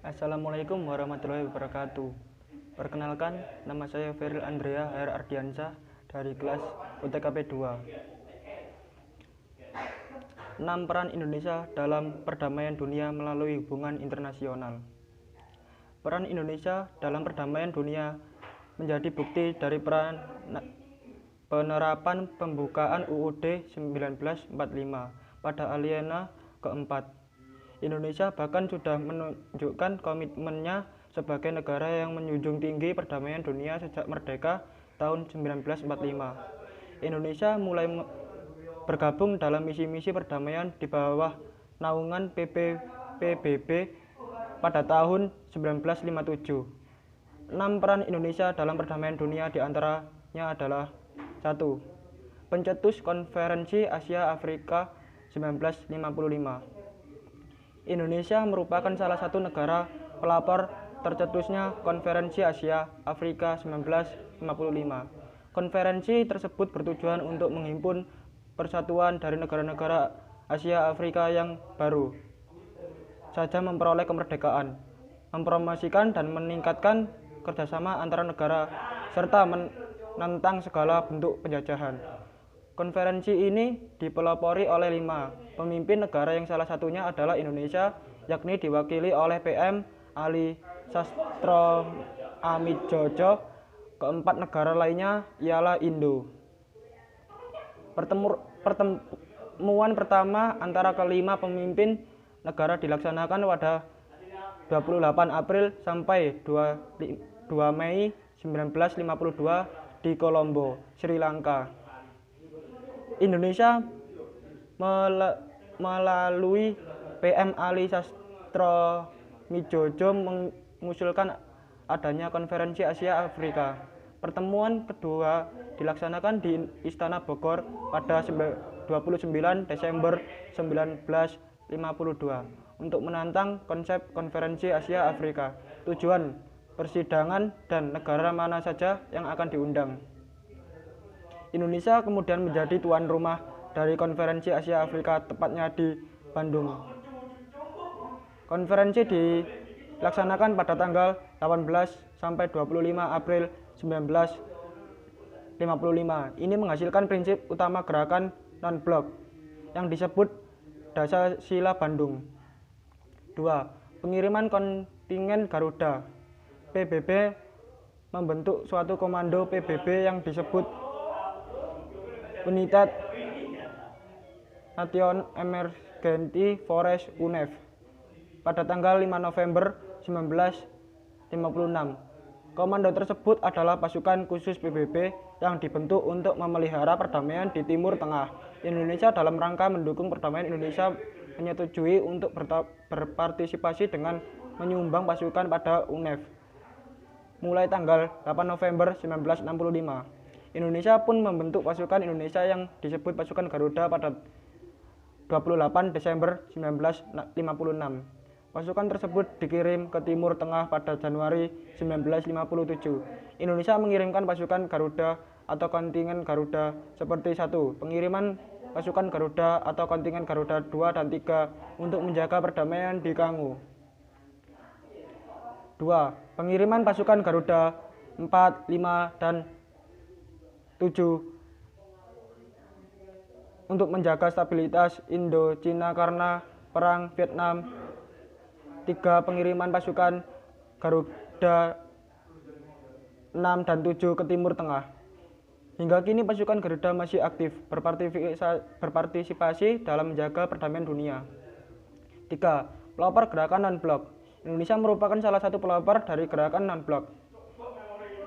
Assalamualaikum warahmatullahi wabarakatuh. Perkenalkan, nama saya Feril Andrea HR Ardiansyah dari kelas UTKP 2. 6 peran Indonesia dalam perdamaian dunia melalui hubungan internasional. Peran Indonesia dalam perdamaian dunia menjadi bukti dari penerapan pembukaan UUD 1945 pada alinea keempat. Indonesia bahkan sudah menunjukkan komitmennya sebagai negara yang menjunjung tinggi perdamaian dunia sejak merdeka tahun 1945. Indonesia mulai bergabung dalam misi-misi perdamaian di bawah naungan PBB pada tahun 1957. 6 peran Indonesia dalam perdamaian dunia diantaranya adalah 1. Pencetus Konferensi Asia Afrika 1955. Indonesia merupakan salah satu negara pelopor tercetusnya Konferensi Asia Afrika 1955. Konferensi tersebut bertujuan untuk menghimpun persatuan dari negara-negara Asia Afrika yang baru saja memperoleh kemerdekaan, mempromosikan dan meningkatkan kerjasama antara negara, serta menentang segala bentuk penjajahan. Konferensi ini dipelopori oleh 5 pemimpin negara yang salah satunya adalah Indonesia, yakni diwakili oleh PM Ali Sastroamidjojo. Keempat negara lainnya ialah Indo. Pertemuan pertama antara kelima pemimpin negara dilaksanakan pada 28 April sampai 2 Mei 1952 di Colombo, Sri Lanka. Indonesia melalui PM Ali Sastroamidjojo mengusulkan adanya Konferensi Asia Afrika. Pertemuan kedua dilaksanakan di Istana Bogor pada 29 Desember 1952 untuk menantang konsep Konferensi Asia Afrika, tujuan persidangan dan negara mana saja yang akan diundang. Indonesia kemudian menjadi tuan rumah dari Konferensi Asia Afrika, tepatnya di Bandung. Konferensi dilaksanakan pada tanggal 18 sampai 25 April 1955. Ini menghasilkan prinsip utama gerakan non-blok yang disebut Dasar-Sila Bandung. 2. Pengiriman kontingen Garuda. PBB membentuk suatu komando PBB yang disebut United Nations Emergency Force UNEF pada tanggal 5 November 1956. Komando tersebut adalah pasukan khusus PBB yang dibentuk untuk memelihara perdamaian di Timur Tengah. Indonesia dalam rangka mendukung perdamaian, Indonesia menyetujui untuk berpartisipasi dengan menyumbang pasukan pada UNEF mulai tanggal 8 November 1965. Indonesia pun membentuk pasukan Indonesia yang disebut pasukan Garuda pada 28 Desember 1956. Pasukan tersebut dikirim ke Timur Tengah pada Januari 1957. Indonesia mengirimkan pasukan Garuda atau kontingen Garuda seperti 1. Pengiriman pasukan Garuda atau kontingen Garuda 2 dan 3 untuk menjaga perdamaian di Kangu. 2. Pengiriman pasukan Garuda 4, 5, dan 7 untuk menjaga stabilitas Indo-Cina karena Perang Vietnam. 3. Pengiriman pasukan Garuda 6 dan 7 ke Timur Tengah. Hingga kini pasukan Garuda masih aktif berpartisipasi dalam menjaga perdamaian dunia. 3. Pelopor gerakan non-blok. Indonesia merupakan salah satu pelopor dari gerakan non-blok.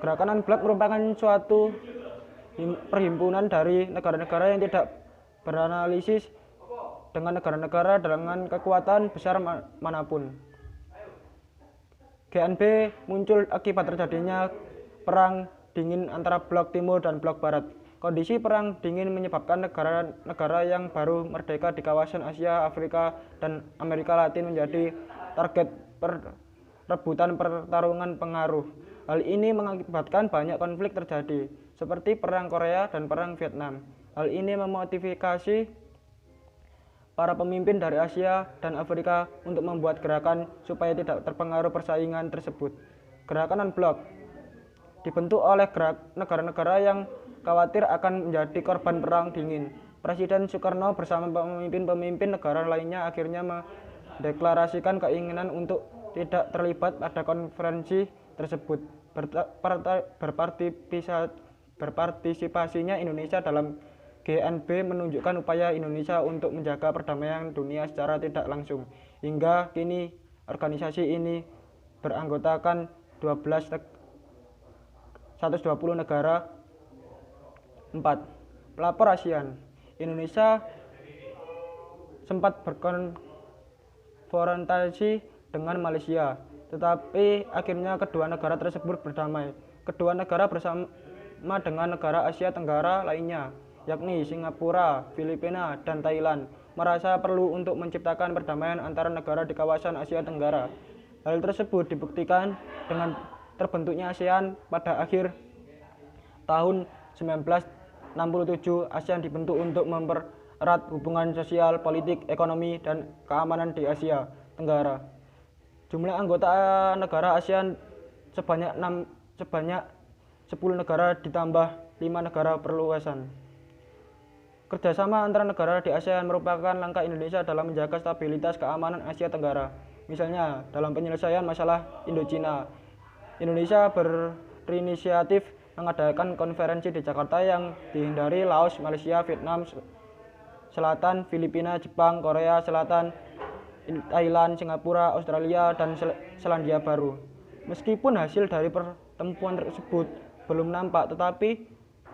Gerakan non-blok merupakan suatu perhimpunan dari negara-negara yang tidak beranalisis dengan negara-negara dengan kekuatan besar manapun. GNB muncul akibat terjadinya perang dingin antara blok timur dan blok barat. Kondisi perang dingin menyebabkan negara-negara yang baru merdeka di kawasan Asia, Afrika, dan Amerika Latin menjadi target rebutan pertarungan pengaruh. Hal ini mengakibatkan banyak konflik terjadi, seperti Perang Korea dan Perang Vietnam. Hal ini memotivasi para pemimpin dari Asia dan Afrika untuk membuat gerakan supaya tidak terpengaruh persaingan tersebut. Gerakan non-blok dibentuk oleh negara-negara yang khawatir akan menjadi korban perang dingin. Presiden Soekarno bersama pemimpin-pemimpin negara lainnya akhirnya mendeklarasikan keinginan untuk tidak terlibat pada konferensi tersebut. Berpartisipasinya Indonesia dalam GNB menunjukkan upaya Indonesia untuk menjaga perdamaian dunia secara tidak langsung. Hingga kini organisasi ini beranggotakan 120 negara. 4. Pelapor ASEAN. Indonesia sempat berkonfrontasi dengan Malaysia, tetapi akhirnya kedua negara tersebut berdamai. Kedua negara bersama dengan negara Asia Tenggara lainnya, yakni Singapura, Filipina, dan Thailand, merasa perlu untuk menciptakan perdamaian antara negara di kawasan Asia Tenggara. Hal tersebut dibuktikan dengan terbentuknya ASEAN pada akhir tahun 1967. ASEAN dibentuk untuk mempererat hubungan sosial, politik, ekonomi, dan keamanan di Asia Tenggara. Jumlah anggota negara ASEAN sebanyak 10 negara ditambah 5 negara perluasan. Kerjasama antara negara di ASEAN merupakan langkah Indonesia dalam menjaga stabilitas keamanan Asia Tenggara. Misalnya, dalam penyelesaian masalah Indochina, Indonesia berinisiatif mengadakan konferensi di Jakarta yang dihadiri Laos, Malaysia, Vietnam Selatan, Filipina, Jepang, Korea Selatan, Thailand, Singapura, Australia, dan Selandia Baru. Meskipun hasil dari pertemuan tersebut belum nampak, tetapi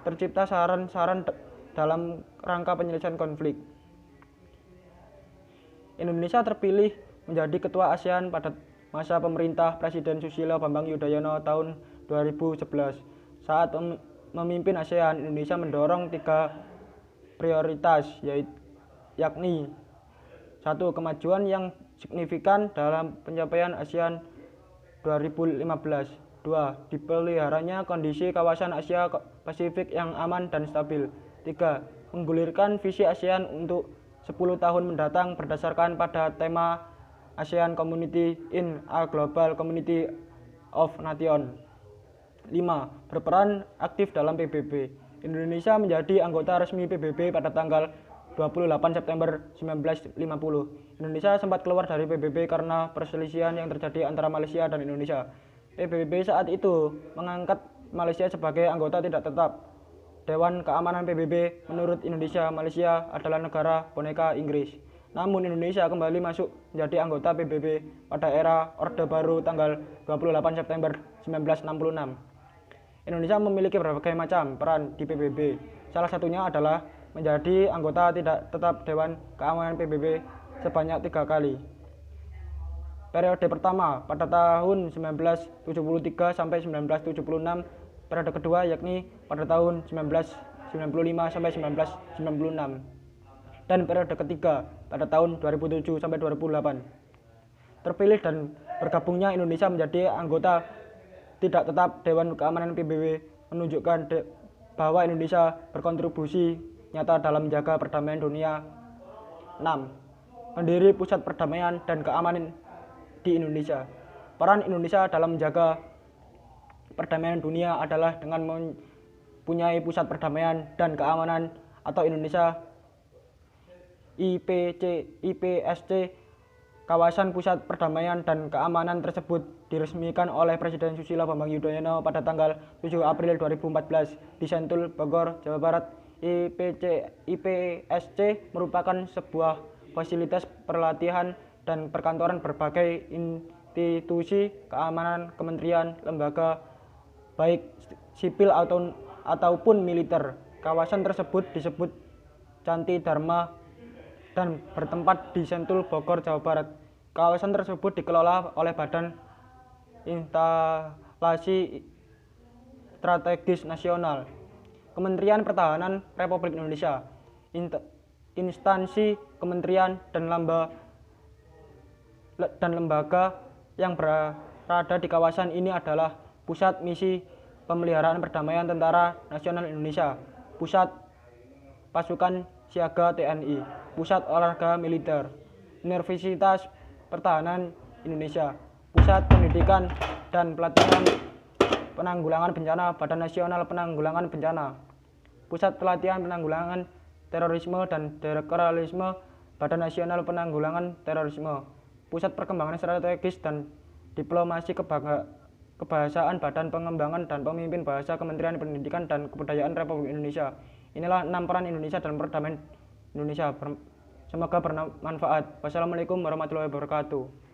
tercipta saran-saran dalam rangka penyelesaian konflik. Indonesia terpilih menjadi ketua ASEAN pada masa pemerintah Presiden Susilo Bambang Yudhoyono tahun 2011. Saat memimpin ASEAN, Indonesia mendorong 3 prioritas, yakni 1. Kemajuan yang signifikan dalam pencapaian ASEAN 2015. 2. Dipeliharanya kondisi kawasan Asia Pasifik yang aman dan stabil. 3. Menggulirkan visi ASEAN untuk 10 tahun mendatang berdasarkan pada tema ASEAN Community in a Global Community of Nations. 5. Berperan aktif dalam PBB. Indonesia menjadi anggota resmi PBB pada tanggal 28 September 1950. Indonesia sempat keluar dari PBB karena perselisihan yang terjadi antara Malaysia dan Indonesia. PBB saat itu mengangkat Malaysia sebagai anggota tidak tetap Dewan Keamanan PBB. Menurut Indonesia, Malaysia adalah negara boneka Inggris. Namun Indonesia kembali masuk menjadi anggota PBB pada era Orde Baru tanggal 28 September 1966. Indonesia memiliki berbagai macam peran di PBB. Salah satunya adalah menjadi anggota tidak tetap Dewan Keamanan PBB sebanyak 3 kali. Periode pertama pada tahun 1973 sampai 1976, periode kedua yakni pada tahun 1995 sampai 1996, dan periode ketiga pada tahun 2007 sampai 2008. Terpilih dan bergabungnya Indonesia menjadi anggota tidak tetap Dewan Keamanan PBB menunjukkan bahwa Indonesia berkontribusi nyata dalam menjaga perdamaian dunia. 6. Pendiri Pusat Perdamaian dan Keamanan di Indonesia. Peran Indonesia dalam menjaga perdamaian dunia adalah dengan mempunyai Pusat Perdamaian dan Keamanan atau Indonesia IPSC. Kawasan Pusat Perdamaian dan Keamanan tersebut diresmikan oleh Presiden Susilo Bambang Yudhoyono pada tanggal 7 April 2014 di Sentul, Bogor, Jawa Barat. IPSC merupakan sebuah fasilitas pelatihan dan perkantoran berbagai institusi keamanan, kementerian, lembaga, baik sipil ataupun militer. Kawasan tersebut disebut Canti Dharma dan bertempat di Sentul, Bogor, Jawa Barat. Kawasan tersebut dikelola oleh Badan Instalasi Strategis Nasional, Kementerian Pertahanan Republik Indonesia. Instansi kementerian dan lembaga yang berada di kawasan ini adalah Pusat Misi Pemeliharaan Perdamaian Tentara Nasional Indonesia, Pusat Pasukan Siaga TNI, Pusat Olahraga Militer, Universitas Pertahanan Indonesia, Pusat Pendidikan dan Pelatihan Penanggulangan Bencana, Badan Nasional Penanggulangan Bencana, Pusat Pelatihan Penanggulangan Terorisme dan Deradikalisme, Badan Nasional Penanggulangan Terorisme, Pusat Perkembangan Strategis dan Diplomasi Kebahasaan, Badan Pengembangan dan Pemimpin Bahasa, Kementerian Pendidikan dan Kebudayaan Republik Indonesia. Inilah 6 peran Indonesia dalam perdamaian Indonesia. Semoga bermanfaat. Wassalamualaikum warahmatullahi wabarakatuh.